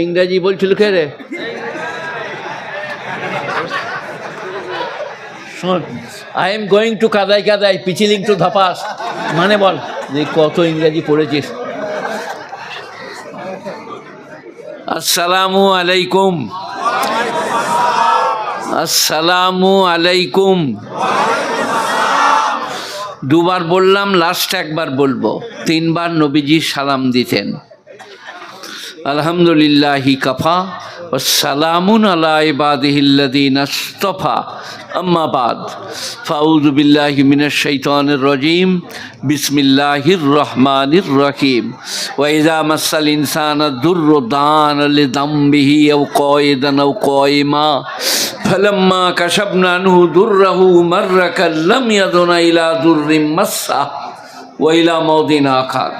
ইংরাজি বলছিল কে রে? শোন, আই এম গোয়িং টু কাদাই কাদাই পিচিলিং টু ধাপাস, মানে বল যে কত ইংরাজি পড়েছিস। আসসালামু আলাইকুম, আসসালামু আলাইকুম। দুবার বললাম, লাস্ট একবার বলবো। 3 বার নবীজি সালাম দিতেন। আলহামদুলিল্লাহি কাফা ওয়াসসালামুন আলা ইবাদিহিল্লাযীনা ইসতাফা, আম্মা বাদ, ফাউযু বিল্লাহি মিনাশ শাইতানির রাজীম, বিসমিল্লাহির রহমানির রহিম। ওয়া ইযা মাসাল ইনসানা দুররু দানা লিযামবিহি আও কায়িদান আও কায়িমা ফালাম্মা কাশাফনা আনহু দুররাহু মাররা কাল্লাম ইয়াদুনা ইলা দুররিম মাসসা ওয়া ইলা মাউদিন আখার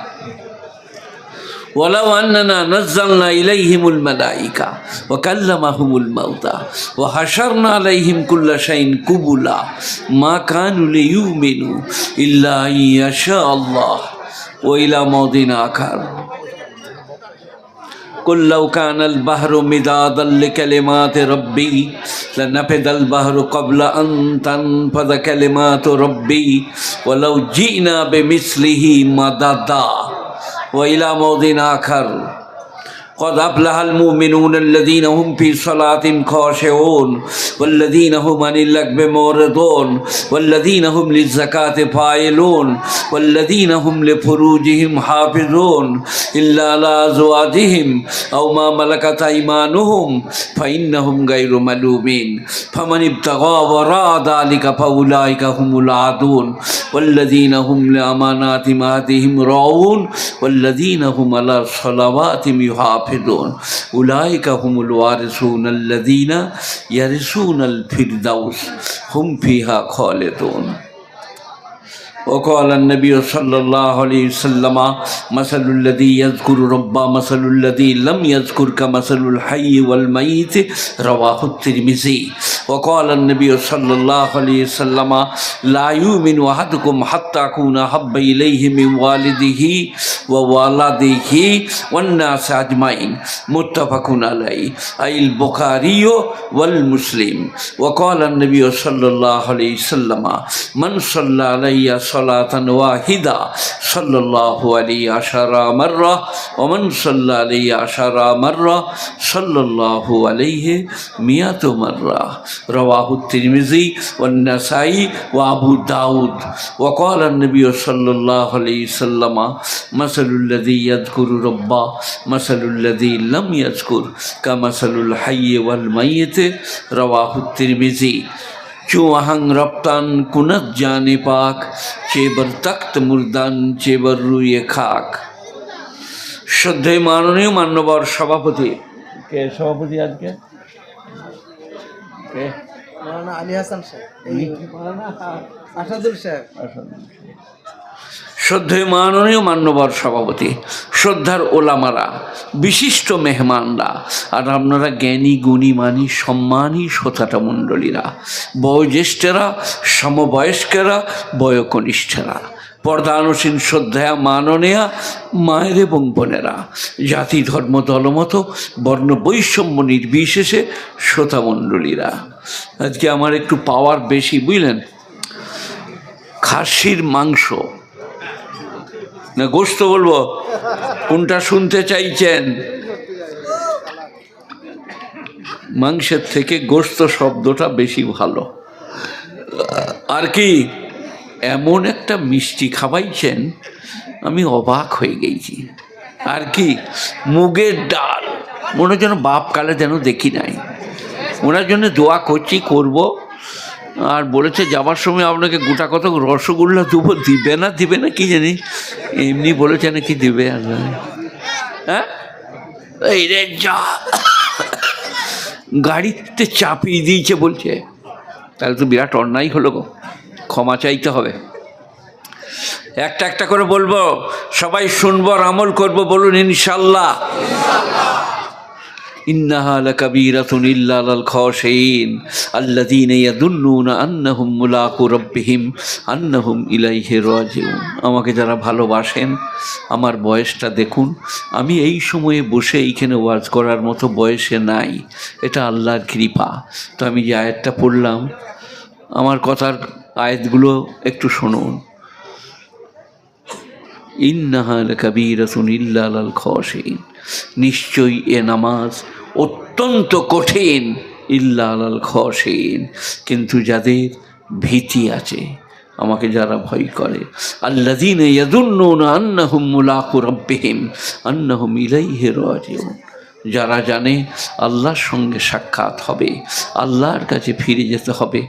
ওয়ালাউ আন্নানা নাযালনা ইলাইহিমুল মালাইকা ওয়া কাল্লামাহুমুল মাউতা ওয়া হাশারনা আলাইহিম কুল্লা শাইইন কুবুলা মা কানু লিয়ুমিনু ইল্লা ইয়াশা আল্লাহ ওয়া ইলা মাউদিন আখার কুল লাউ কানাল বাহরু মিদাদাল লিকালিমাতি রাব্বি লানাফিদাল বাহরু ক্বাবলা আন তানফাযা কালিমাতু রাব্বি ওয়ালাউ জি'না বিমিসলিহি মাদাদা ওয়া ইলা মাউদিন আখার قد أفلح المؤمنون الذين هم في صلاتهم خاشعون والذين هم عن اللغو معرضون والذين هم للزكاة فاعلون والذين هم لفروجهم حافظون إلا على أزواجهم أو ما ملكت أيمانهم فإنهم غير ملومين فمن ابتغى وراء ذلك فأولئك هم العادون والذين هم لأماناتهم وعهدهم راعون والذين هم على صلواتهم يحافظون উলাইকা হুমুল ওয়ারিসুন আল্লাযীনা ইয়ারিসুনাল ফিরদাউস হুম ফিহা খালিদুন। وقال النبي صلى الله عليه وسلم مثل الذي يذكر ربه مثل الذي لم يذكر كمثل الحي والميت رواه الترمذي. وقال النبي صلى الله عليه وسلم لا يؤمن أحدكم حتى أكون أحب إليه من والده ووالده والناس أجمعين متفق عليه أي البخاري والمسلم. وقال النبي صلى الله عليه وسلم من صلى علي صلاة واحدة صلى الله عليه 10 مرة ومن صلى عليه 10 مرة صلى الله عليه 100 مرة رواه الترمذي والنسائي وأبو داود. وقال النبي صلى الله عليه وسلم مثل الذي يذكر ربه مثل الذي لم يذكر كمثل الحي والميت رواه الترمذي. चूहंग रफ्तान कुनत जाने पाक चेबर तख्त मुर्दान चेबर रुए खाक। श्रद्धेय माननीय मान्यवर सभापति के सभापति आज के मौलाना আলী হাসান সাহেব, মৌলানা আসাদুল সাহেব। শ্রদ্ধেয় মাননীয় মান্যবর সভাপতি, শ্রদ্ধার ওলামারা, বিশিষ্ট মেহমানরা, আর আপনারা জ্ঞানী গুণী মানী সম্মানী শ্রোতাটা মণ্ডলীরা, বয়োজ্যেষ্ঠরা, সমবয়স্কেরা, বয়োকনিষ্ঠরা, পর্দানুসীন শ্রদ্ধা মাননীয়া মায়ের এবং বোনেরা, জাতি ধর্ম দলমত বর্ণ বৈষম্য নির্বিশেষে শ্রোতামণ্ডলীরা, আজকে আমার একটু পাওয়ার বেশি বুঝলেন। খাসির মাংস না গোশত বলবো, কোনটা শুনতে চাইছেন? মাংসের থেকে গোশত শব্দটা বেশি ভালো। আর কি এমন একটা মিষ্টি খাওয়াইছেন, আমি অবাক হয়ে গেছি। আর কি মুগের ডাল, মনে যেন বাপ কালে যেন দেখি নাই। ওনার জন্য দোয়া করছি, করব। আর বলেছে যাবার সময় আপনাকে গোটা কত রসগোল্লা দেবো, দিবে না কি জানি, এমনি বলেছে নাকি দিবে। আর হ্যাঁ এই রে যা গাড়িতে চাপিয়ে দিয়েছে বলছে, তাহলে তো বিরাট অন্যায় হলো গো, ক্ষমা চাইতে হবে। একটা একটা করে বলবো, সবাই শুনবো আর আমল করবো, বলুন ইনশাল্লাহ। ইন্নাহা লাকাবীরাতুন ইল্লা আলাল খাশিঈন আল্লাযীনা ইয়াযুন্নুনা আন্নাহুম মুলাকু রাব্বিহিম আন্নাহুম ইলাইহি রাজিউন। আমাকে যারা ভালোবাসেন, আমার বয়সটা দেখুন, আমি এই সময়ে বসে এইখানে ওয়াজ করার মতো বয়সে নাই, এটা আল্লাহর কৃপা। তো আমি যে আয়াতটা পড়লাম, আমার কথার আয়াতগুলো একটু শুনুন। ইন্নাহা লাকাবীরাতুন ইল্লা আলাল খাশিঈন, নিশ্চয়ই এ নামাজ অত্যন্ত কঠিন, ইল্লা আলাল খাশিঈন, কিন্তু যাদের ভীতি আছে, আমাকে যারা ভয় করে, আল্লাযীনা ইয়াযুন্নুনা আন্নাহুম মুলাকু রাব্বিহিম আন্নাহুম ইলাইহি রাজিউন, যারা জানে আল্লাহর সঙ্গে সাক্ষাৎ হবে, আল্লাহর কাছে ফিরে যেতে হবে,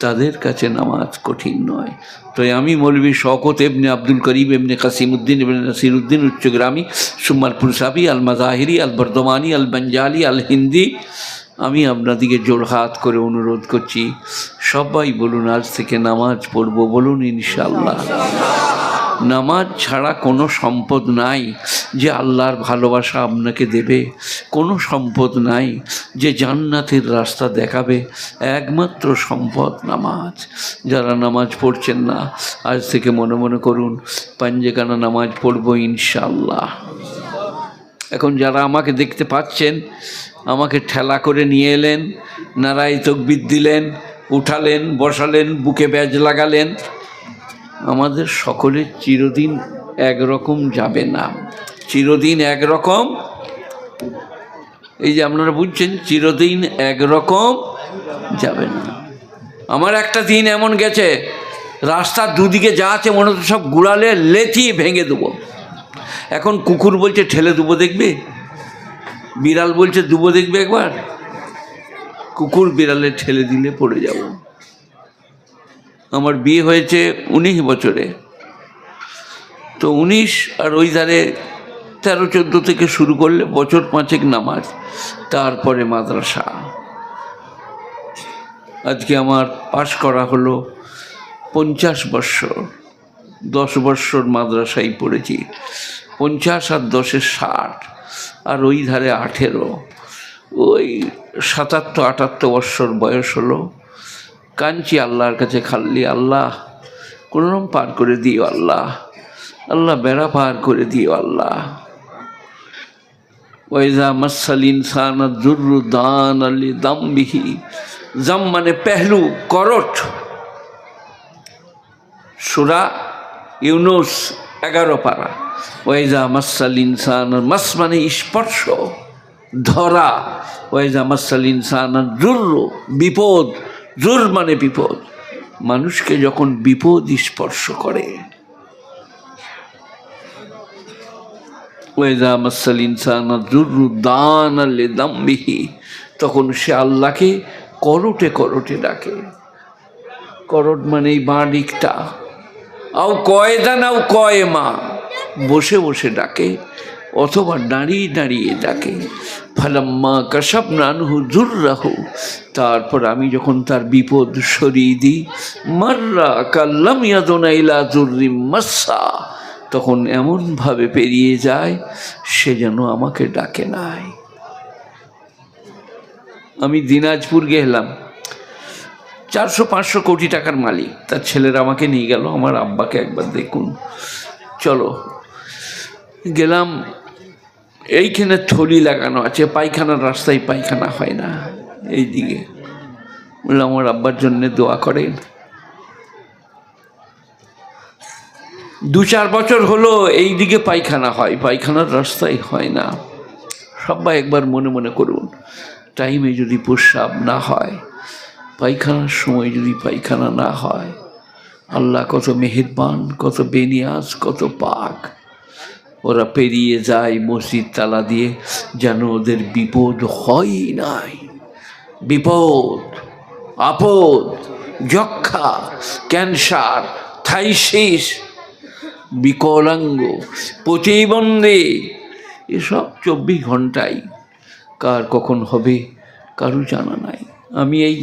তাদের কাছে নামাজ কঠিন নয়। তো আমি মৌলভী শওকত ইবনে আব্দুল করিম ইবনে কাসিমউদ্দিন ইবনে নাসিরউদ্দিন উচ্চগ্রামী সুম্মারপুর সাবি আল মাজাহিরি আল বর্ধমানি আল বঞ্জালি আল হিন্দি, আমি আপনাদিকে জোড়হাত করে অনুরোধ করছি, সবাই বলুন আজ থেকে নামাজ পড়ব, বলুন ইনশাআল্লাহ। নামাজ ছাড়া কোনো সম্পদ নাই যে আল্লাহর ভালোবাসা আপনাকে দেবে, কোনো সম্পদ নাই যে জান্নাতের রাস্তা দেখাবে, একমাত্র সম্পদ নামাজ। যারা নামাজ পড়ছেন না, আজ থেকে মনে মনে করুন পাঞ্জেকানা নামাজ পড়ব ইনশাআল্লাহ। এখন যারা আমাকে দেখতে পাচ্ছেন, আমাকে ঠেলা করে নিয়ে এলেন, নারায়ে তাকবীর দিলেন, উঠালেন, বসালেন, বুকে ব্যাজ লাগালেন, আমাদের সকলের চিরদিন একরকম যাবে না, চিরদিন একরকম, এই যে আপনারা বুঝছেন, চিরদিন একরকম যাবে না। আমার একটা দিন এমন গেছে, রাস্তার দুদিকে যা আছে মনে হচ্ছে সব গুড়ালে লেথিয়ে ভেঙে দেবো। এখন কুকুর বলছে ঠেলে দেবো দেখবে, বিড়াল বলছে দেবো দেখবে একবার, কুকুর বিড়ালে ঠেলে দিলে পড়ে যাব। আমার বিয়ে হয়েছে 19 বছরে, তো 19 আর ওই ধারে 13-14 থেকে শুরু করলে বছর 5 নামাজ, তারপরে মাদ্রাসা। আজকে আমার পাশ করা হলো 50 বৎসর, 10 বৎসর মাদ্রাসায় পড়েছি, 50 আর 10-এ 60, আর ওই ধারে 18, ওই 77-78 বৎসর বয়স হলো। কাঁদছি আল্লাহর কাছে খালি, আল্লাহ কোনোরকম পার করে দিও, আল্লাহ আল্লাহ বেড়া পার করে দিও আল্লাহ। ওয়াইজা মাসাল ইনসান যুররু দান আলি দামবিহি, জাম মানে পেহলু, করট। সূরা ইউনুস 11 পারা। ওয়াইজা মাসাল ইনসান, মাস মানে স্পর্শ, ধরা। ওয়াইজা মাসাল ইনসান যুররু, বিপদ, জুর মানে বিপদ, মানুষকে যখন বিপদ স্পর্শ করে, ওয়াইজা মাসাল ইনসান যুররু দান আলি দামবিহি, তখন সে আল্লাহকে করটে করটে ডাকে। করট মানে এই বাঁ দিকটা, আও কয়দা নাও কয়মা, বসে বসে ডাকে অথবা দাঁড়িয়ে দাঁড়িয়ে ডাকে। ফালাম্মা কাশাফনা আনহু যুররাহু, তারপর আমি যখন তার বিপদ সরিয়ে দিই, মাররা কাল্লাম ইয়াদুনা ইলা যুররিম মাসসা, তখন এমনভাবে পেরিয়ে যায় সে যেন আমাকে ডাকে নাই। আমি দিনাজপুর গেলাম, 400-500 কোটি টাকার মালিক, তার ছেলেরা আমাকে নিয়ে গেল, আমার আব্বাকে একবার দেখুন, চলো। গেলাম, এইখানে থলি লাগানো আছে, পায়খানার রাস্তায় পায়খানা হয় না, এই দিকে। বললাম আমার আব্বার জন্যে দোয়া করেন। 2-4 বছর হলো এই দিকে পায়খানা হয়, পায়খানার রাস্তায় হয় না। সবাই একবার মনে মনে করুন, টাইমে যদি প্রস্রাব না হয়, পায়খানার সময় যদি পায়খানা না হয়, আল্লাহ কত মেহেরবান, কত বেনিয়াজ, কত পাক। ওরা পেরিয়ে যায় মসজিদ তালা দিয়ে, যেন ওদের বিপদ হয় নাই। বিপদ, আপদ, যক্ষা, ক্যান্সার, থাইসিস, বিকলাঙ্গ, প্রতিবন্ধী, এসব 24 ঘন্টায় কার কখন হবে কারো জানা নাই। আমি এই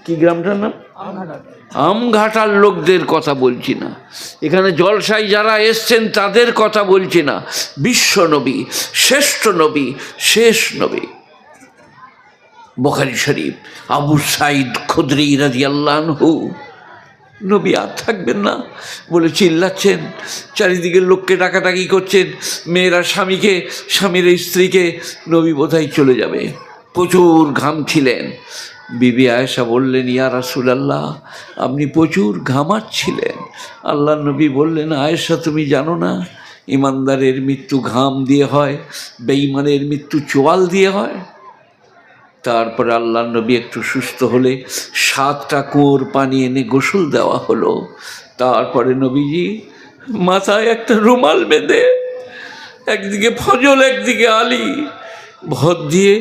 কি গ্রামটার নাম, আমঘাটার লোকদের কথা বলছি না, এখানে জলসায় যারা এসছেন তাদের কথা বলছি না, বিশ্ব নবী, শ্রেষ্ঠ নবী, শেষ নবী, বুখারী শরীফ। আবু সাইদ খুদরি রাদিয়াল্লাহু আনহু, নবী আর থাকবেন না বলে চিল্লাচ্ছেন, চারিদিকে লোককে ডাকাডাকি করছেন, মেয়েরা স্বামীকে, স্বামীর স্ত্রীকে, নবী বোধহয় চলে যাবে। প্রচুর ঘামছিলেন। বিবি আয়েশা বললেন, ইয়া রাসূলুল্লাহ, আপনি প্রচুর ঘামাচ্ছিলেন। আল্লাহর নবী বললেন, আয়েশা তুমি জানো না, ইমানদারের মৃত্যু ঘাম দিয়ে হয়, বেঈমানের মৃত্যু চোয়াল দিয়ে হয়। তারপরে আল্লাহর নবী একটু সুস্থ হলে 7টা কুয়োর পানি এনে গোসল দেওয়া হলো। তারপরে নবীজি মাথায় একটা রুমাল বেঁধে, একদিকে ফজল একদিকে আলী, ভর দিয়ে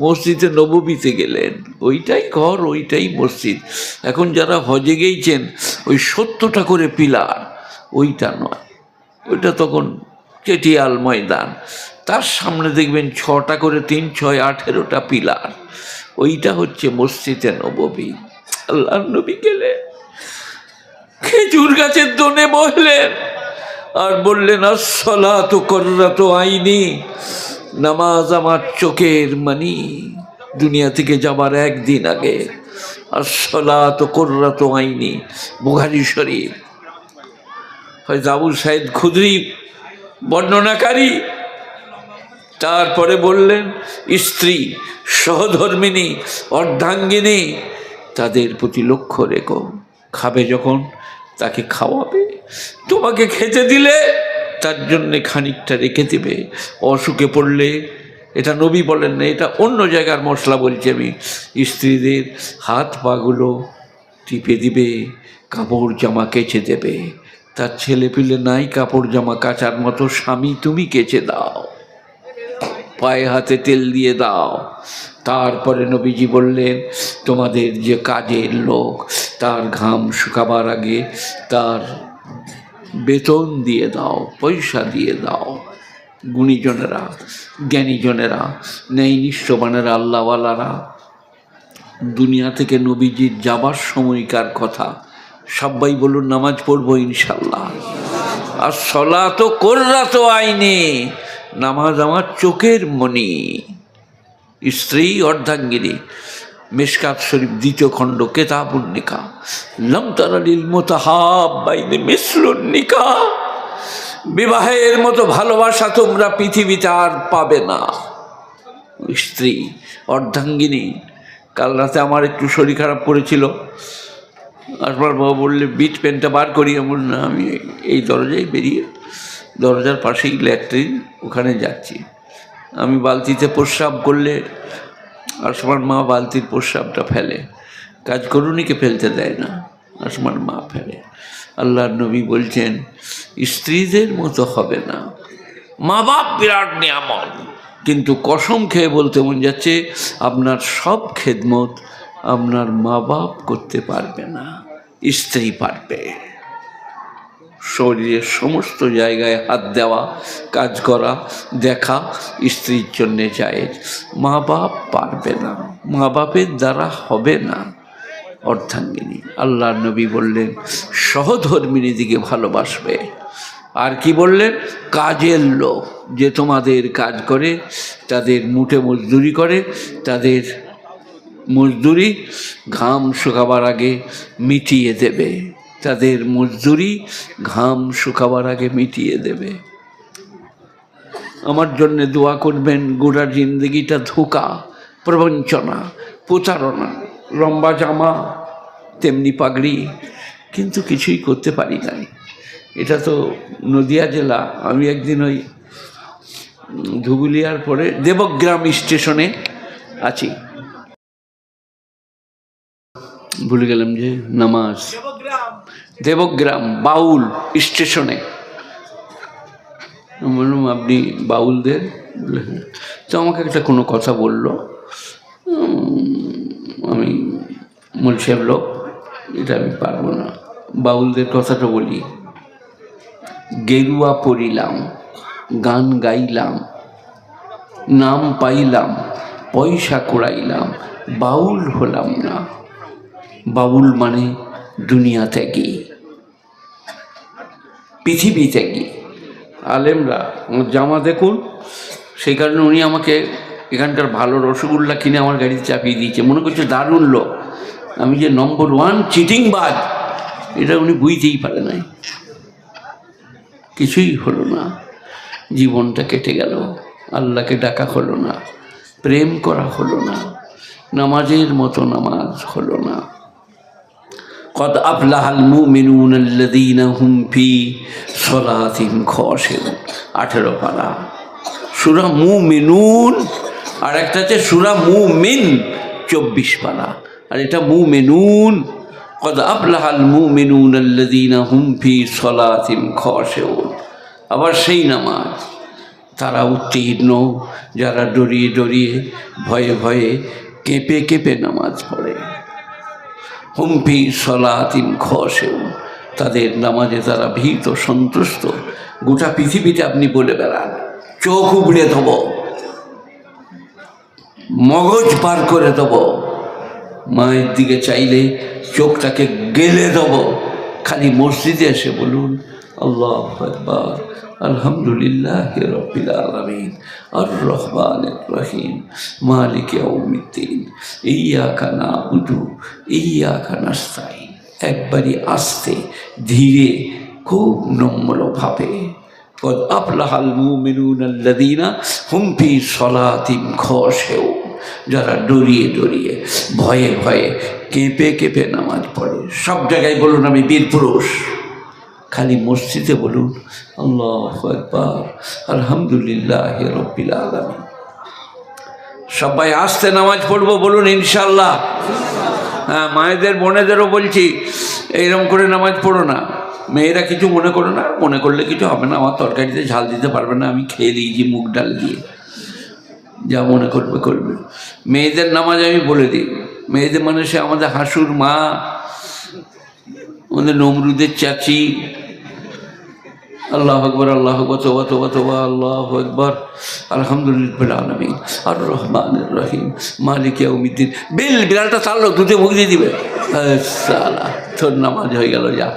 মসজিদে নববীতে গেলেন। ওইটাই ঘর, ওইটাই মসজিদ। এখন যারা হজে গিয়েছেন, ওই 70টা করে পিলার, ওইটা নয়, ওইটা তখন চেটিয়াল ময়দান। তার সামনে দেখবেন 6টা করে 3, 6, 18টা পিলার, ওইটা হচ্ছে মসজিদে নববী। আল্লাহর নবী গেলেন, খেজুর গাছের দোনে বসলেন আর বললেন, আসসালাতু কুররাতু আইনি, নামাজ আমার চোখের মনি। দুনিয়া থেকে যাবার একদিন আগে আসসালাতু কুররাতু আইনি, বুখারী শরীফ। হয়তো আবু সাইদ খুদরি বর্ণনাকারী। তারপরে বললেন, স্ত্রী, সহধর্মিনী, অর্ধাঙ্গিনী, তাদের প্রতি লক্ষ্য রেখো। খাবে যখন তাকে খাওয়াবে, তোমাকে খেতে দিলে তার জন্যে খানিকটা রেখে দেবে। অসুখে পড়লে, এটা নবী বলেন না, এটা অন্য জায়গার মশলা বলছি আমি, স্ত্রীদের হাত পাগুলো টিপে দিবে, কাপড় জামা কেচে দেবে। তার ছেলে পিলে নাই কাপড় জামা কাচার মতো, স্বামী তুমি কেচে দাও, পায়ে হাতে তেল দিয়ে দাও। তারপরে নবীজি বললেন, তোমাদের যে কাজের লোক, তার ঘাম শুকাবার আগে তার বেতন দিয়ে দাও, পয়সা দিয়ে দাও। গুণীজনেরা, জ্ঞানীজনেরা, ন্যায়নিষ্ঠবানেরা, আল্লাহওয়ালারা দুনিয়া থেকে নবীজির যাবার সময়কার কথা সবাই বলুন, নামাজ পড়বো ইনশাল্লাহ। আর সলাতো কুররাতু আইনি, নামাজ আমার চোখের মনি। স্ত্রী অর্ধাঙ্গিনী, মিশকাত শরীফ 2 খণ্ড, কিতাবুন নিকাহ। লাম তারা লিল মুতাহাব্বাইনি মিসলুন নিকাহ, বিবাহের মতো ভালোবাসা তোমরা পৃথিবীতে আর পাবে না। স্ত্রী অর্ধাঙ্গিনী। কাল রাতে আমার একটু শরীর খারাপ করেছিল, আসবার বাবা বললে বিট পেনটা বার করি। এমন না, আমি এই দরজায় বেরিয়ে, দরজার পাশেই ল্যাট্রিন, ওখানে যাচ্ছি। আমি বালতিতে প্রস্রাব করলে আসমার মা বালতির প্রস্রাবটা ফেলে, কাজ করুনিকে ফেলতে দেয় না, আসমার মা ফেলে। আল্লাহর নবী বলছেন, স্ত্রীদের মতো হবে না। মা বাপ বিরাট নিয়ামত, কিন্তু কসম খেয়ে বলতে মন যাচ্ছে, আপনার সব খেদমত আপনার মা বাপ করতে পারবে না, স্ত্রী পারবে। শরীরের সমস্ত জায়গায় হাত দেওয়া, কাজ করা, দেখা স্ত্রীর জন্যে জায়েজ, মা বাপ পারবে না, মা বাপের দ্বারা হবে না। অর্ধাঙ্গিনী, আল্লাহর নবী বললেন সহধর্মিনী দিকে ভালোবাসবে। আর কি বললেন, কাজের লোক, যে তোমাদের কাজ করে, তাদের মুঠে মজদুরি করে, তাদের মজদুরি ঘাম শুকাবার আগে মিটিয়ে দেবে, তাদের মজদুরি ঘাম শুকাবার আগে মিটিয়ে দেবে। আমার জন্যে দোয়া করবেন। গোটা জিন্দগিটা ধোঁকা, প্রবঞ্চনা, প্রতারণা, লম্বা জামা তেমনি পাগড়ি, কিন্তু কিছুই করতে পারি নাই। এটা তো নদিয়া জেলা। আমি একদিন ওই ধুবুলিয়ার পরে দেবগ্রাম স্টেশনে আছি, ভুলে গেলাম যে নামাজ, দেবগ্রাম বাউল স্টেশনে। বললাম, আপনি বাউলদের? তো আমাকে একটা কোনো কথা বললো, আমি মুলসেব লোক, এটা আমি পারবো না। বাউলদের কথাটা বলি, গেরুয়া পড়িলাম, গান গাইলাম, নাম পাইলাম, পয়সা কুড়াইলাম, বাউল হলাম না। বাউল মানে দুনিয়া ত্যাগী, পৃথিবী ত্যাগী। আলেমরা, আমার জামা দেখুন, সেই কারণে উনি আমাকে এখানকার ভালো রসগোল্লা কিনে আমার গাড়িতে চাপিয়ে দিয়েছে, মনে করছে দারুণ লোক, আমি যে নম্বর 1 চিটিংবাজ এটা উনি বুঝতেই পারে নাই। কিছুই হলো না, জীবনটা কেটে গেল, আল্লাহকে ডাকা হলো না, প্রেম করা হলো না, নামাজের মতো নামাজ হলো না। কদ আফলাহাল মুমিনুন আল্লাযীনা হুম ফি সলাতিহিম খাশিউন, 18 পারা সূরা মুমিনুন, আর একটা আছে সূরা মুমিন 24 পারা, আর এটা মুমিনুন। কদ আফলাহাল মুমিনুন আল্লাযীনা হুম ফি সলাতিহিম খাশিউন, আবার সেই নামাজ তারা উত্তীর্ণ যারা ডরিয়ে ডরিয়ে ভয়ে ভয়ে কেঁপে কেঁপে নামাজ পড়ে। হুম ফি সলাতিহিম খাশিউন, তাদের নামাজে তারা ভীত সন্তুষ্ট। গোটা পৃথিবীতে আপনি বলে বেড়ান, চোখ উবড়ে দেব, মগজ পার করে দেব, মায়ের দিকে চাইলে চোখটাকে গেলে দেব। খালি মসজিদে এসে বলুন আল্লাহু আকবার, আলহামদুলিল্লাহি রাব্বিল আলামিন, আর রহমানির রহিম, মালিকি ইয়াউমিদ্দিন, ইয়্যাকা না'বুদু ইয়্যাকা নাস্তাইন। একবারই আস্তে ধীরে খুব নম্রভাবে, কদ আফলাহাল মুমিনুনা আল্লাযীনা হুম ফি সলাতিহিম খাশিউন, যারা ডরিয়ে ডরিয়ে ভয়ে ভয়ে কেঁপে কেঁপে নামাজ পড়ে। সব জায়গায় বলুন আমি বীর পুরুষ, খালি মসজিদে বলুন আল্লাহু আকবার, আলহামদুলিল্লাহি রাব্বিল আলামিন। সবাই আস্তে নামাজ পড়বো বলুন ইনশাআল্লাহ। হ্যাঁ, মায়েদের বোনেদেরও বলছি এইরকম করে নামাজ পড়ো না, মেয়েরা কিছু মনে করো না, মনে করলে কিছু হবে না, আমার তরকারিতে ঝাল দিতে পারবে না, আমি খেয়ে দিয়েছি মুগ ডাল দিয়ে, যা মনে করবে করবে। মেয়েদের নামাজ আমি বলে দিই, মেয়েদের মানে সে আমাদের হাসুর মা, আমাদের নমরুদের চাচি। আল্লাহু আকবার, আল্লাহু আকবার, তওবা তওবা তওবা, আল্লাহু আকবার, আলহামদুলিল্লাহিল আলামিন, আর রহমানির রহিম, মালিকি ইয়াউমিদ্দিন। বিড়ালটা চাললো, দুধে মুখ দিয়ে দিবে, সালা তোর নামাজ হয়ে গেল, যা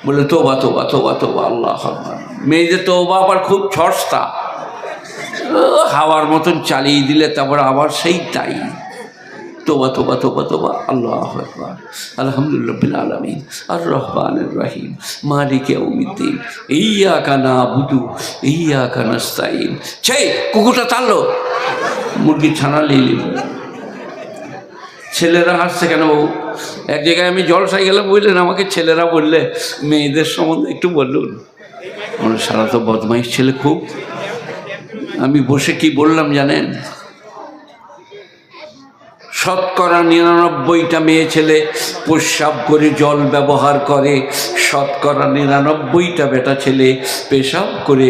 বলে তওবা তওবা তওবা তওবা, আল্লাহু আকবার। মেয়েদের তওবা আবার খুব সস্তা, হাওয়ার মতন চালিয়ে দিলে তারপর আবার সেই তাই, তওবা তওবা তওবা তওবা, আল্লাহু আকবার, আলহামদুলিল্লাহিল আলামিন, আর রহমানির রহিম, মালিকি ইয়াউমিদ্দিন, ইয়্যাকা না'বুদু ইয়্যাকা নাস্তাইন। সেই কুকুরটা টানলো, মুরগির ছানা লিলি। ছেলেরা হাসছে কেন বাবু? এক জায়গায় আমি জলসায় গেলাম, বুঝলেন, আমাকে ছেলেরা বললে মেয়েদের সম্বন্ধে একটু বলুন। মানে সারা তো বদমাইশ ছেলে খুব। আমি বসে কি বললাম জানেন? 99%টা মেয়ে ছেলে প্রস্রাব করে জল ব্যবহার করে, 99%টা বেটা ছেলে পেশাব করে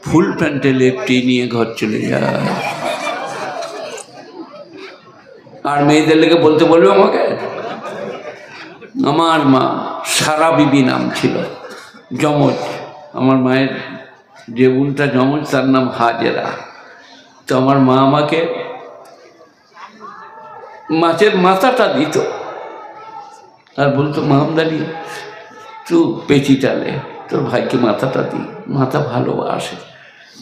ফুল প্যান্টে লেপটি নিয়ে ঘর চলে যায়। আর মেয়েদের লেগে বলতে বলবে আমাকে? আমার মা সারা বিবি নাম ছিল, যমজ। আমার মায়ের যে বোনটা যমজ তার নাম হাজেরা। তো আমার মা আমাকে মাছের মাথাটা দিত আর বলতো মামদানি তুই পেঁচি টালে, তোর ভাইকে মাথাটা দি, মাথা ভালোবাসে,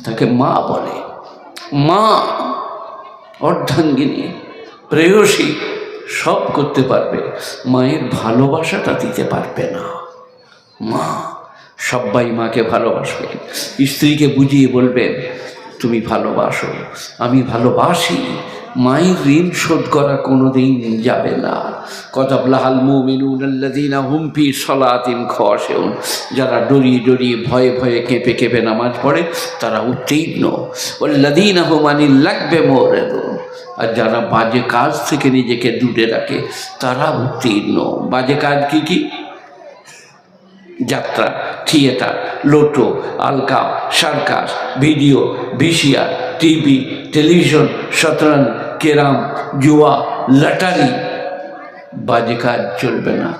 তাকে মা বলে। মা অর্ধাঙ্গিনী, প্রেয়সী, সব করতে পারবে, মায়ের ভালোবাসাটা দিতে পারবে না। মা, সবাই মাকে ভালোবাসবেন, স্ত্রীকে বুঝিয়ে বলবেন তুমি ভালোবাসো, আমি ভালোবাসি, মায়ের ঋণ শোধ করা কোনোদিন যাবে না। কদ আফলাহাল মুমিনুনা আল্লাযীনা হুম ফি সলাতিহিম খাশিউন, যারা ডরিয়ে ডরিয়ে ভয়ে ভয়ে কেঁপে কেঁপে নামাজ পড়ে তারা উত্তীর্ণ। ওয়াল্লাযীনা হুম আনিল লাগবি মুরিদুন, আর যারা বাজে কাজ থেকে নিজেকে দূরে রাখে তারা উত্তীর্ণ। বাজে কাজ কি কি? যাত্রা, থিয়েটার, লোটো, আলকাপ, circus, video, VCR, TV, television, শতরঞ্জ, ক্যারাম, জুয়া, লটারি, বাজে কাজ চলবে না।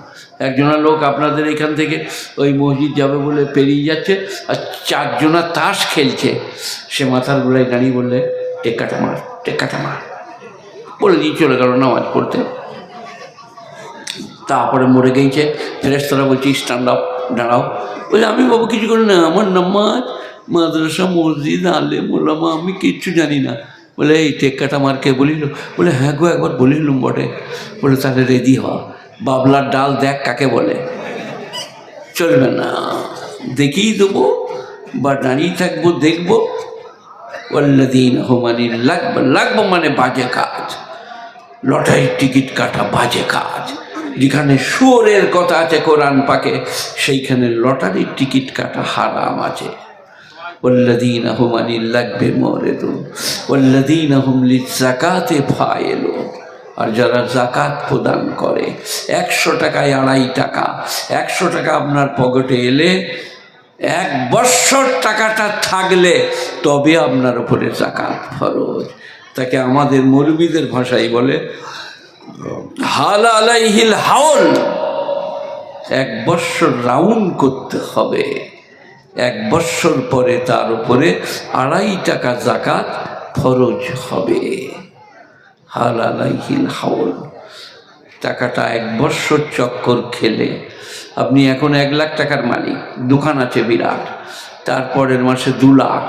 একজনা লোক আপনাদের এখান থেকে ওই মসজিদ যাবে বলে পেরিয়ে যাচ্ছে, আর 4 জনা তাস খেলছে। সে মাথার গোড়ায় দাঁড়িয়ে বললে টেক্কাটা মার, টেক্কাটা মার, বলে দিয়ে চলে গেল নামাজ পড়তে। তারপরে মরে গেছে, ফেরেশতারা বলছে স্ট্যান্ড আপ, দাঁড়াও। বলে আমি বাবু কিছু করি না, আমার নামাজ, মাদ্রাসা, মসজিদ, আলেম ওলামা আমি কিচ্ছু জানি না। বলে এই টেক্কাটা মারকে বলিল, বলে হ্যাঁ গো একবার বলিলুম বটে। বলে তাহলে রেডি হ, বাবলার ডাল দেখ কাকে বলে। চলবে না, দেখেই দেবো বা দাঁড়িয়ে থাকবো দেখবো। ওয়াল্লাযীন হুমানিন লাগবো মানে বাজে কাজ, লটারির টিকিট কাটা বাজে কাজ। যেখানে শুয়োরের কথা আছে কোরআন পাকে, সেইখানে লটারির টিকিট কাটা হারাম আছে। والذين هم عن اللغو معرضون والذين هم للزكاة فاعلون। আর যারা জাকাত প্রদান করে, 100 টাকায় 2.5 টাকা, 100 টাকা আপনার পকেটে এলে 1 বৎসর টাকাটা থাকলে তবে আপনার উপরে জাকাত ফরজ। তাকে আমাদের মৌলবীদের ভাষায় বলে হাল আলাইহিল হাউল। 1 বৎসর রাউন্ড করতে হবে, 1 বৎসর পরে তার উপরে 2.5 টাকা জাকাত ফরজ হবে। হাল আলাইহিল হাউল, টাকাটা 1 বৎসর চক্কর খেলে আপনি এখন 1 লাখ টাকার মালিক, দোকান আছে বিরাট, তারপরের মাসে 2 লাখ,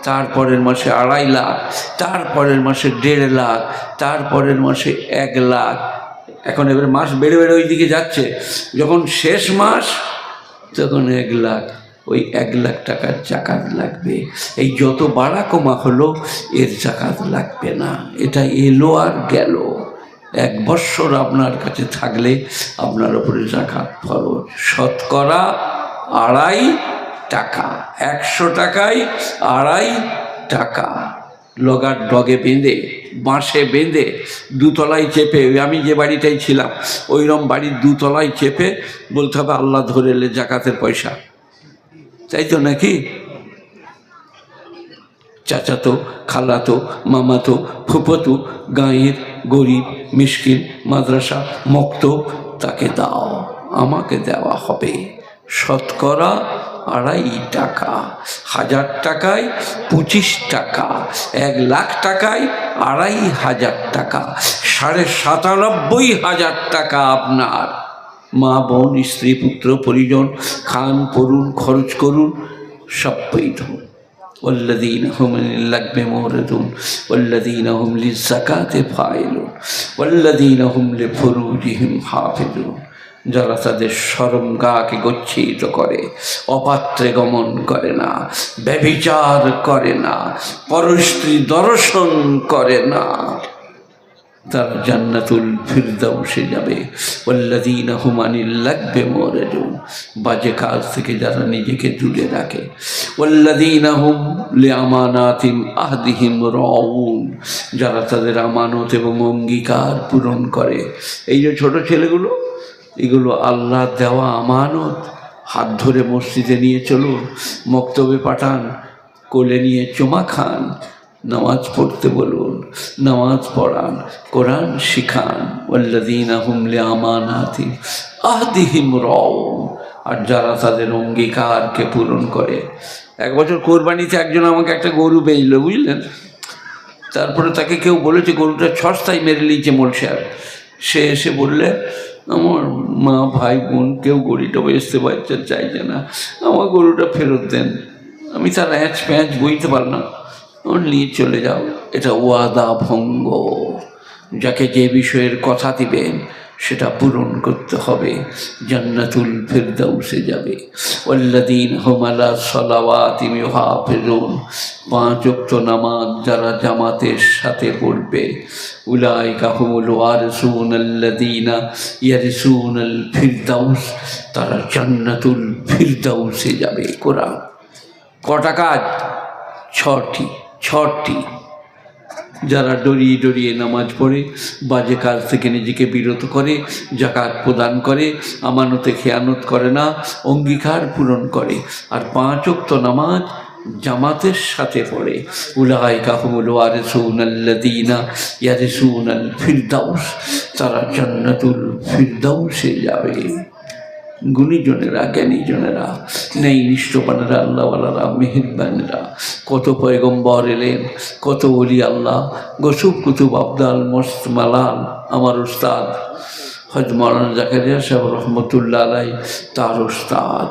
তারপরের মাসে 2.5 লাখ, তারপরের মাসে 1.5 লাখ, তারপরের মাসে 1 লাখ। এখন এবার মাস বেড়ে বেড়ে ওই দিকে যাচ্ছে, যখন শেষ মাস তখন 1 লাখ। ওই 1 লাখ টাকার জাকাত লাগবে। এই যত বাড়া কমা হলো এর জাকাত লাগবে না, এটা এলো আর গেল। 1 বৎসর আপনার কাছে থাকলে আপনার উপরে জাকাত ফরজ। শতকরা 2.5 টাকা, 100 টাকায় 2.5 টাকা। লগার ডগে বেঁধে, বাঁশে বেঁধে, 2 তলায় চেপে, আমি যে বাড়িটাই ছিলাম ওইরকম বাড়ির 2 তলায় চেপে বলতে হবে আল্লাহ ধরে এলে জাকাতের পয়সা। তাই তো নাকি? চাচাতো, খালাতো, মামাতো, ফুফতো, গাঁয়ের গরিব মিসকিন, মাদ্রাসা, মক্তব, তাকে দাও, আমাকে দেওয়া হবে। শতকরা 2.5 টাকা। 1000 টাকায় 25 টাকা, 1 লাখ টাকায় 2.5 টাকা, 97,500 টাকা আপনার। মা বোন স্ত্রী পুত্র পরিজন খান পড়ুন খরচ করুন সব বৈধ। والذين هم للغو معرضون والذين هم للزكاة فاعلون والذين هم لفروجهم حافظون। যারা তাদের শরমগাহকে গচ্ছিত করে, অপাত্রে গমন করে না, ব্যভিচার করে না, পরস্ত্রী দর্শন করে না, তারা জান্নাতুল ফিরদাউসে যাবে। ওয়াল্লাযীনা হুম আনিল লাগবি মুরিদুন, বাজে কাজ থেকে যারা নিজেকে দূরে রাখে। ওয়াল্লাযীনা হুম লিআমানাতিম আহদিহিম রাউন, যারা তাদের আমানত এবং অঙ্গীকার পূরণ করে। এই যে ছোট ছেলেগুলো, এগুলো আল্লাহ দেওয়া আমানত। হাত ধরে মসজিদে নিয়ে চলুন, মক্তবে পাঠান, কোলে নিয়ে চুমা খান, নামাজ পড়তে বলুন, নামাজ পড়ান, কোরআন শিখান। ওয়াল্লাযীনা হুম লিআমানাতিম আহদিহিম রাউন, আর যারা তাদের অঙ্গীকারকে পূরণ করে। 1 বছর কোরবানিতে একজন আমাকে একটা গরু বেচল, বুঝলেন? তারপরে তাকে কেউ বলেছে গরুটা সস্তায় মেরে নিয়েছে মোল সাহেব। সে এসে বললে আমার মা ভাই বোন কেউ গরুটা বেচতে পারছে চাইছে না, আমার গরুটা ফেরত দেন। আমি তার প্যাঁচ বইতে পারলাম, নিয়ে চলে যাও। এটা ওয়াদা ভঙ্গ। যাকে যে বিষয়ের কথা দিবেন সেটা পূরণ করতে হবে, জান্নাতুল ফিরদাউসে যাবে। ওয়াল্লাযীনা হুম আলা সালাওয়াতিহিম ইউহাফিজুন, 5 ওয়াক্ত নামাজ যারা জামাতের সাথে পড়বে, উলাইকা হুমুল ওয়ারিসুনাল্লাযীনা ইয়ারিসুনাল ফিরদাউস, তারা জান্নাতুল ফিরদাউসে যাবে। কোরআন কটা কাজ? 6টি। যারা ডরিয়ে ডরিয়ে নামাজ পড়ে, বাজে কাজ থেকে নিজেকে বিরত করে, জাকাত প্রদান করে, আমানতে খেয়ানত করে না, অঙ্গীকার পূরণ করে, আর 5 ওয়াক্ত নামাজ জামাতের সাথে পড়ে, উলাইকা হুমুল ওয়ারিসুনাল্লাযীনা ইয়ারিসুনাল ফিরদাউস, তারা জান্নাতুল ফিরদাউসে যাবে। গুণীজনেরা, জ্ঞানীজনেরা, নেই নিষ্ঠবানেরা, আল্লাহওয়ালারা, মেহেরবানেরা, কত পয়গম্বর এলেন, কত ওলি আল্লাহ, গসুব কুতুব আবদাল মস্ত মালাল। আমার উস্তাদ হযরত মাওলানা জাকারিয়া সাহেব রহমতুল্লাহ আলাই, তার উস্তাদ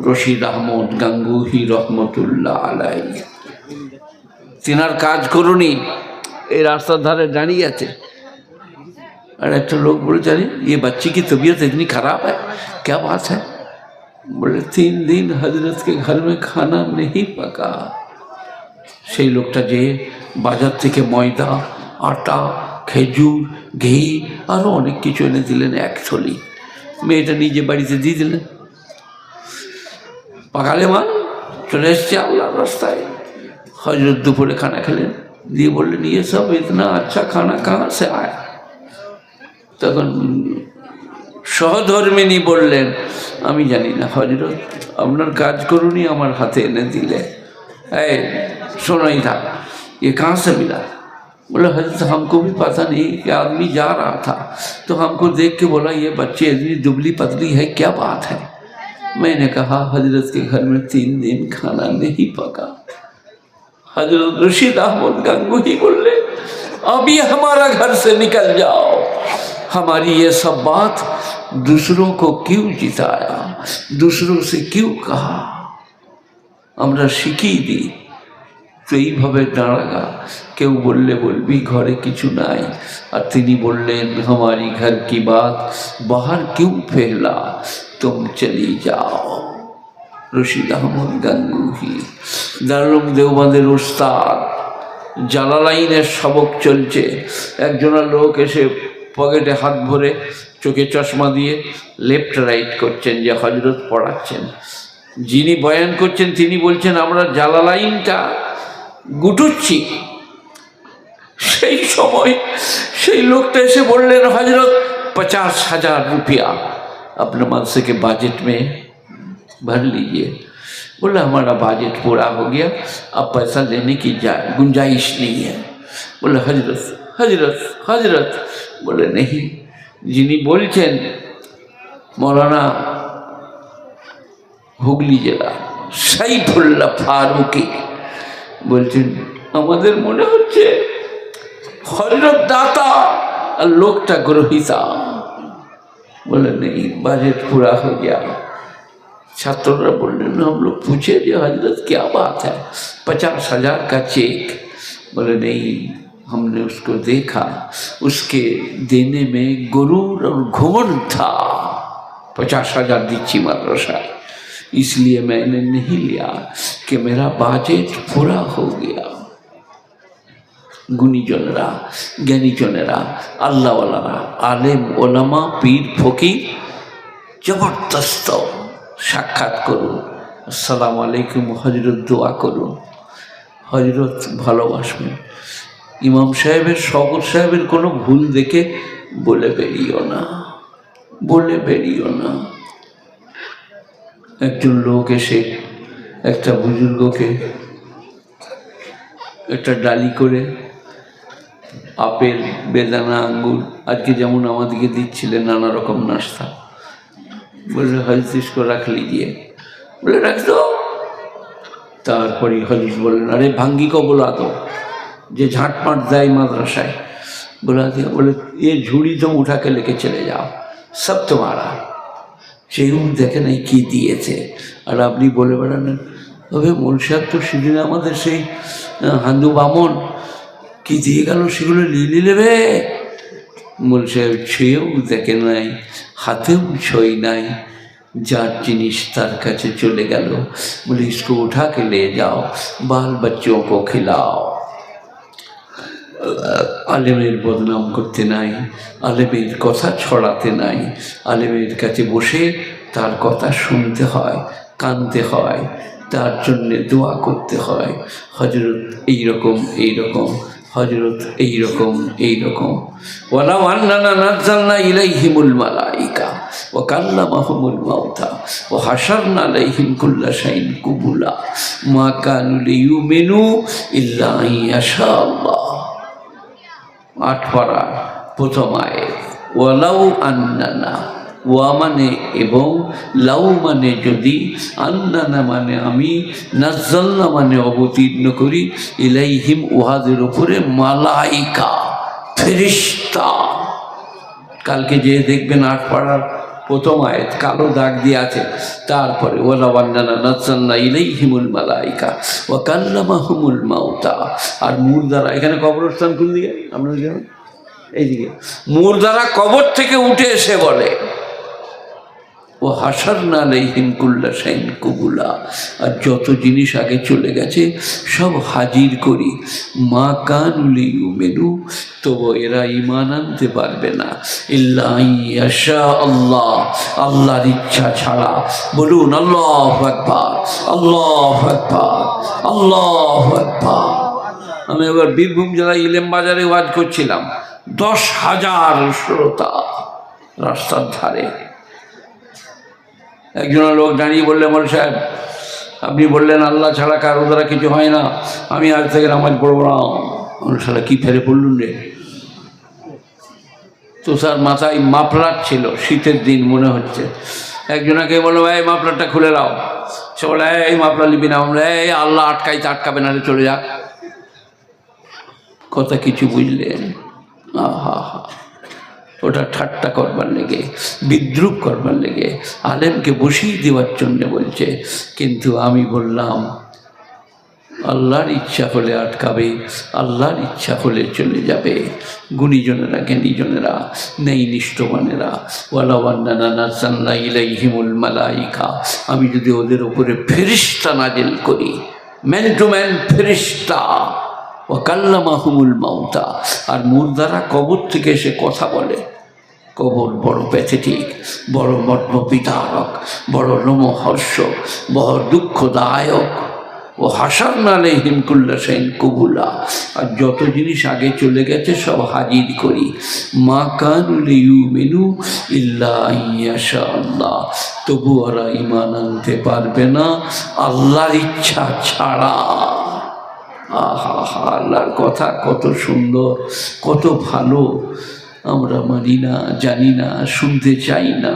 রশিদ আহমদ গাঙ্গুহি রহমতুল্লাহ আলাই, তিনার কাজ করুনি। এই রাস্তার ধারে দাঁড়িয়ে আছে, और एक तो लोग बोले जाने ये बच्ची की तबीयत इतनी खराब है, क्या बात है? बोले 3 दिन हजरत के घर में खाना नहीं पका। সেই লোকটা যে বাজার থেকে ময়দা, আটা, খেজুর, ঘি আরও অনেক কিছু এনে দিলেন, এক থলি। মেয়েটা নিজে বাড়িতে দিয়ে দিলেন। পাকালে মান চলে এসছে আল্লাহর রাস্তায়। হজরত দুপুরে খানা খেলেন, দিয়ে বললেন ये सब इतना अच्छा खाना कहाँ से आया? তখন সহধর্মিনী বললেন আমি জানি না হজরত, আপনার কাজ করুনই আমার হাতে এনে দিলে। এই सुनो इधर, ये कहाँ से मिला? बोला हजरत हमको भी पता नहीं कि आदमी जा रहा था तो हमको देख के बोला ये बच्ची इतनी दुबली पतली है, क्या बात है? मैंने कहा हजरत के घर में 3 दिन खाना नहीं पका। हजरत रशीद अहमद गंगोही बोले अभी हमारा घर से निकल जाओ, हमारी ये सब बात दूसरों को क्यों जिताया, दूसरों से क्यों कहा, আমরা শিখিয়ে দিই তো এইভাবে দাঁড়াগা। কেউ বললে বলবি ঘরে কিছু নাই, আর তিনি বললেন हमारी घर की बात बाहर क्यों फैला, तुम चली जाओ। রশিদ আহমদ গাঙ্গুহি দারুল দেওবন্দের উস্তাদ, জালালাইনের সবক চলছে। একজনা লোক এসে পকেটে হাত ভরে চোখে চশমা দিয়ে লেফট রাইট করছেন, যে হজরত পড়াচ্ছেন। যিনি বয়ান করছেন তিনি বলছেন আমরা জালালাইনটা গুটুচ্ছি। সেই সময় সেই লোকটা এসে বললেন हजरत 50,000 रुपया अपने मदरसे के बजट में भर लीजिए। बोला हमारा बजट पूरा हो गया, अब पैसा लेने की गुंजाइश नहीं है। बोले हजरत हजरत हजरत, बोले नहीं, যিনি বলছেন मौलाना হুগলি জেলা সাইফুল্লাহ ফারুকি বলছেন আমাদের মনে হচ্ছে হযরত দাতা আর লোকটা গ্রহিতা। बोले नहीं, बजट पूरा हो गया। छात्रों बोलने हम लोग पूछे जो हजरत क्या बात है, 50,000 का चेक। बोले नहीं, हमने उसको देखा, उसके देने में गुरूर और घमंड था। 50,000 दीची मदरसा, इसलिए मैंने नहीं लिया कि मेरा बजट पूरा हो गया। গুণীজনেরা, জ্ঞানীজনেরা, আল্লাহওয়ালারা, আলেম ওলামা, পীর ফকির জবরদস্ত সাক্ষাৎ করুন, আসসালামু আলাইকুম হজরত দোয়া করুন, হজরত ভালোবাসবেন। ইমাম সাহেবের, শওকত সাহেবের কোনো ভুল দেখে বলে বেরিও না, বলে বেরিও না। একজন লোক এসে একটা বুজুর্গকে একটা ডালি করে আপেল, বেদানা, আঙ্গুর, আজকে যেমন আমাদেরকে দিচ্ছিলেন নানা রকম নাস্তা, বলে হজরত इसको रख लीजिए। बोले रख दो। তারপরে হজরত বললেন अरे भांगी को बुला दो, যে ঝাঁটপাট দেয় মাদ্রাসায়, बुला दिया। बोले ये झूड़ी तुम उठा के लेके चले जाओ, सब तुम्हारा। সেও দেখে নাই কি দিয়েছে, আর আপনি বলে বেড়ালেন তবে মোল সাহেব তো সেদিন আমাদের সেই হান্দু বামন কি দিয়ে গেল, সেগুলো লিলি নেবে। মোল সাহেব ছুঁয়েও দেখে নাই, হাতেও ছই নাই, যার জিনিস তার কাছে চলে গেল। বলে इसको उठा के ले जाओ, बाल बच्चों को खिलाओ। আলেমের বদনাম করতে নাই, আলেমের কথা ছড়াতে নাই, আলেমের কাছে বসে তার কথা শুনতে হয়, কানতে হয়, তার জন্যে দোয়া করতে হয়। হজরত এইরকম এইরকম, হজরত এইরকম এইরকম। ওয়ালাউ আন্নানা নাযালনা ইলাইহিমুল মালাইকা ওয়া কাল্লামাহুমুল মাউতা ওয়া হাশারনা আলাইহিম কুল্লা শাইইন কুবুলা মা কানু লিয়ুমিনু ইল্লা আইয়াশা আল্লাহ। 8 পারা প্রথম আয়াত। ওয়ালাউ আন্নানা, ওয়া মানে এবং, লাউ মানে যদি, আন্নানা মানে আমি, নাজ্জালনা মানে অবতীর্ণ করি, ইলাইহিম উহাদের উপরে, মালাইকা ফেরেশতা। কালকে যে দেখবেন 8 পাড়ার প্রথম আয়াত কালো দাগ দিয়ে আছে, তারপরে ওয়ালাউ আন্নানা নাযালনা ইলাইহিমুল মালাইকা ওয়া কাল্লামাহুমুল মাউতা। আর মুর্দারা, এখানে কবরস্থান কোন দিকে আপনারা জানেন? এইদিকে। মুর্দারা কবর থেকে উঠে এসে বলে ও হাসারনা আলাইহিম কুল্লা শাইইন কুবুলা, আর যত জিনিস আগে চলে গেছে সব হাজির করি। মা কানু লিউমিনু, তবু এরা ঈমান আনতে পারবে না ইল্লা ইয়াশা আল্লাহ, আল্লাহর ইচ্ছা ছাড়া। বলুন আল্লাহু আকবার, আল্লাহু আকবার, আল্লাহু আকবার। আমি এবার বীরভূম জেলায় ইলেম বাজারে ওয়াজ করছিলাম, 10,000 শ্রোতা রাস্তার ধারে। একজন লোক দাঁড়িয়ে বললে, মৌলভী সাহেব আপনি বললেন আল্লাহ ছাড়া কারো দ্বারা কিছু হয় না, আমি আজ থেকে নামাজ পড়ব না। সালা কি ফেরে পড়লুন রে। তো স্যার মাথায় মাফলার ছিল, শীতের দিন মনে হচ্ছে। একজনাকে বললো ভাই মাফলারটা খুলে দাও। সে বলে এই মাফলার লিবি না। আমরা এই আল্লাহ আটকাইতে আটকাবে না রে, চলে যা। কথা কিছু বুঝলেন? আহা হা, ওটা ঠাট্টা করবার লেগে, বিদ্রুপ করবার লেগে, আলেমকে বসিয়ে দেওয়ার জন্যে বলছে। কিন্তু আমি বললাম আল্লাহর ইচ্ছা হলে আটকাবে, আল্লাহর ইচ্ছা হলে চলে যাবে। গুণীজনেরা, জ্ঞানীজনেরা, নেই নিষ্ঠবানেরা, ওয়ালাউ আন্নানা নাযালনা ইলাইহিমুল মালাইকা, আমি যদি ওদের উপরে ফেরেশতা নাজিল করি, ম্যান টু ম্যান ফেরেশতা, ওয়া কাল্লামাহুমুল মাউতা, আর মুর্দারা কবর থেকে এসে কথা বলে। কবর বড় প্যাথেটিক, বড় মর্মবিদারক, বড় লোমহর্ষক, বড় দুঃখদায়ক। ও হাসারনা আলাইহিম কুল্লা শাইইন কুবুলা, আর যত জিনিস আগে চলে গেছে সব হাজির করি। মা কানু লিউমিনু ইল্লা ইয়াশা আল্লাহ, তবু ওরা ঈমান আনতে পারবে না আল্লাহর ইচ্ছা ছাড়া। আহা হা, আল্লাহর কথা কত সুন্দর, কত ভালো। আমরা মানি না, জানি না, শুনতে চাই না।